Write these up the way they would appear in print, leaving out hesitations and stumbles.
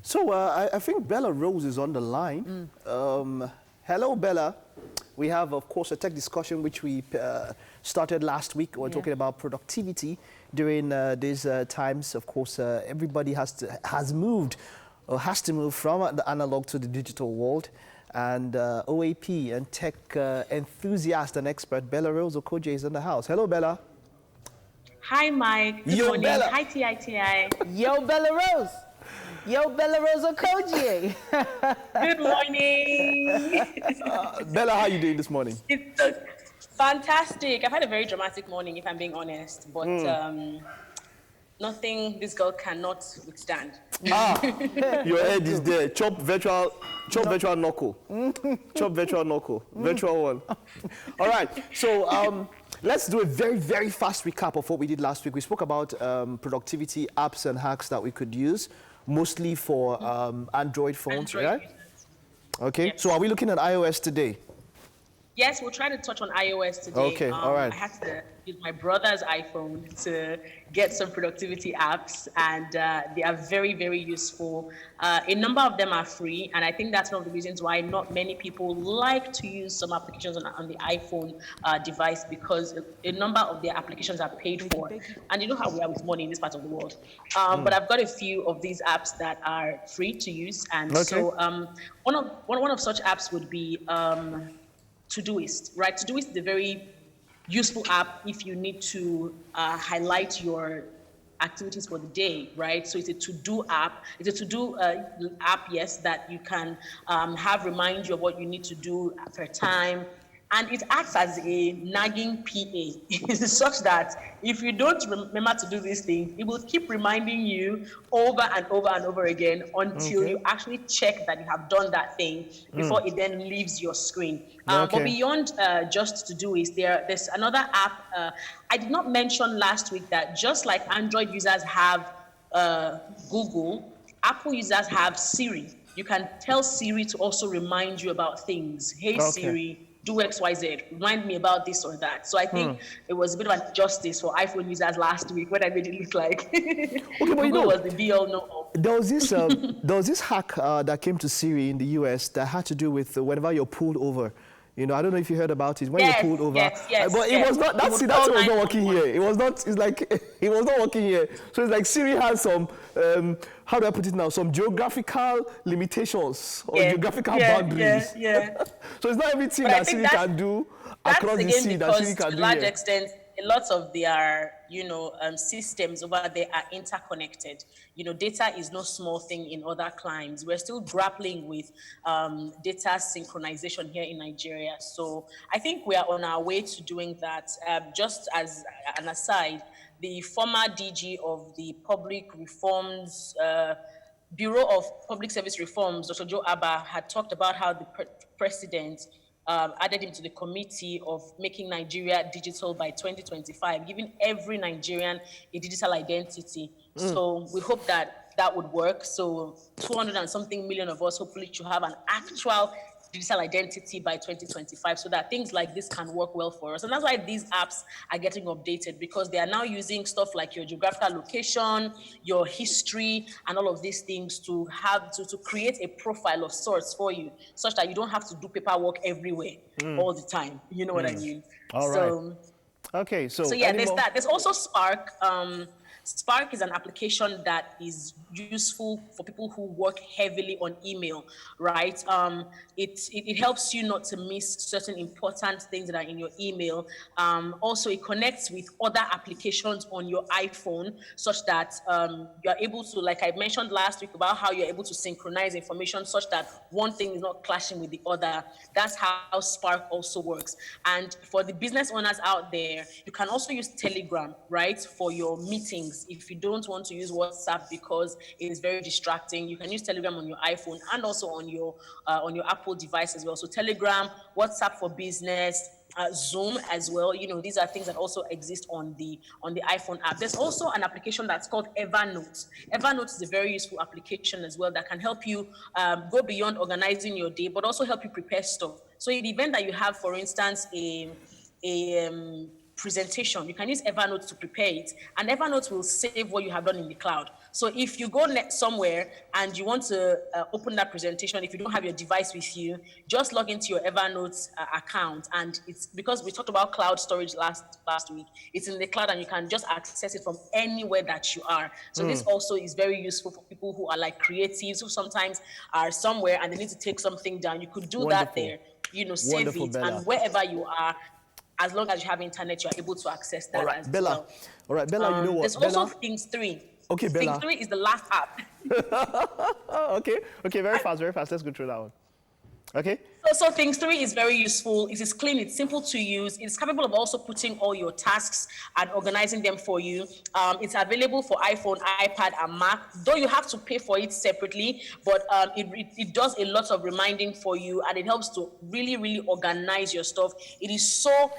So I think Bella Rose is on the line. Hello, Bella. We have, of course, a tech discussion which we started last week. We're talking about productivity during these times. Of course, everybody has moved or has to move from the analog to the digital world. And OAP and tech enthusiast and expert Bella Rose-Okojie is in the house. Hello, Bella. Hi, Mike. Good morning. Bella. Hi, TITI. Yo, Bella Rose. Yo, Bella Rose-Okojie. Good morning. Bella, how are you doing this morning? It's fantastic. I've had a very dramatic morning, if I'm being honest, but nothing this girl cannot withstand. Your head is there. Chop virtual knuckle. Chop virtual knuckle. Virtual one. All right. So let's do a very, very fast recap of what we did last week. We spoke about productivity apps and hacks that we could use, mostly for Android phones, right? Users. Okay. Yes. So are we looking at iOS today? Yes, we'll try to touch on iOS today. Okay, all right. I had to use my brother's iPhone to get some productivity apps, and they are very, very useful. A number of them are free, and I think that's one of the reasons why not many people like to use some applications on the iPhone device, because a number of their applications are paid for. And you know how we are with money in this part of the world. But I've got a few of these apps that are free to use, and so one of such apps would be Todoist, right? Todoist is a very useful app if you need to highlight your activities for the day, right? So it's a to-do app. It's a to-do app, yes, that you can have remind you of what you need to do per time. And it acts as a nagging PA, such that if you don't remember to do these things, it will keep reminding you over and over and over again until you actually check that you have done that thing before it then leaves your screen. But beyond just Todoist, there's another app. I did not mention last week that just like Android users have Google, Apple users have Siri. You can tell Siri to also remind you about things. Hey, Siri, do XYZ, remind me about this or that. So I think it was a bit of an injustice for iPhone users last week when I made it look like Google was the be all no all. There was this hack that came to Siri in the US that had to do with whenever you're pulled over. You know, I don't know if you heard about it. When you're pulled over, but it was not. That was not working here. It was not. It's like it was not working here. So it's like Siri has some. How do I put it now? Some geographical limitations or geographical boundaries. So it's not everything that Siri can do across the sea that Siri can do. To a large extent, a lot of their systems over there are interconnected. You know, data is no small thing in other climes. We're still grappling with data synchronization here in Nigeria. So I think we are on our way to doing that. Just as an aside, the former DG of the Public Reforms Bureau of Public Service Reforms, Dr. Joe Abba, had talked about how the president added him to the committee of making Nigeria digital by 2025, giving every Nigerian a digital identity. So we hope that that would work. So 200 and something million of us hopefully should have an actual digital identity by 2025, so that things like this can work well for us. And that's why these apps are getting updated, because they are now using stuff like your geographical location, your history, and all of these things to have to create a profile of sorts for you, such that you don't have to do paperwork everywhere all the time. You know what I mean? All right. Okay, so yeah, there's that. There's also Spark. Spark is an application that is useful for people who work heavily on email, right? It helps you not to miss certain important things that are in your email. Also, it connects with other applications on your iPhone, such that you're able to, like I mentioned last week about how you're able to synchronize information such that one thing is not clashing with the other. That's how Spark also works. And for the business owners out there, you can also use Telegram, right, for your meetings. If you don't want to use WhatsApp because it is very distracting, you can use Telegram on your iPhone and also on your Apple device as well. So Telegram, WhatsApp for business, Zoom as well. You know, these are things that also exist on the iPhone app. There's also an application that's called Evernote. Evernote is a very useful application as well that can help you go beyond organizing your day, but also help you prepare stuff. So in the event that you have, for instance, a presentation, you can use Evernote to prepare it, and Evernote will save what you have done in the cloud. So if you go somewhere and you want to open that presentation, if you don't have your device with you, just log into your Evernote account. And it's because we talked about cloud storage last week. It's in the cloud and you can just access it from anywhere that you are. So this also is very useful for people who are like creatives, who sometimes are somewhere and they need to take something down. You could do that there, you know, save Wonderful, it, Bella. and wherever you are, as long as you have internet, you're able to access that as Bella. well. All right, Bella, you know what? There's Bella? also Things 3. Okay, Bella. Things 3 is the last app. Okay, very fast. Let's go through that one. Okay. So Things 3 is very useful. It is clean. It's simple to use. It's capable of also putting all your tasks and organizing them for you. It's available for iPhone, iPad, and Mac. Though you have to pay for it separately, but it does a lot of reminding for you, and it helps to really organize your stuff. It is so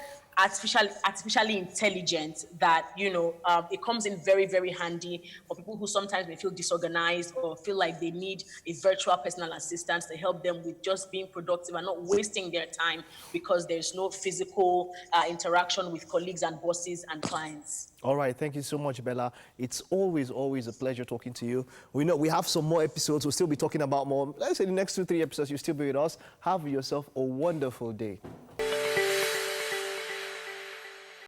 artificially intelligent that, you know, it comes in very handy for people who sometimes may feel disorganized or feel like they need a virtual personal assistant to help them with just being productive and not wasting their time because there's no physical interaction with colleagues and bosses and clients. All right, thank you so much, Bella. It's always a pleasure talking to you. We know we have some more episodes. We'll still be talking about more. Let's say the next 2-3 episodes, you'll still be with us. Have yourself a wonderful day.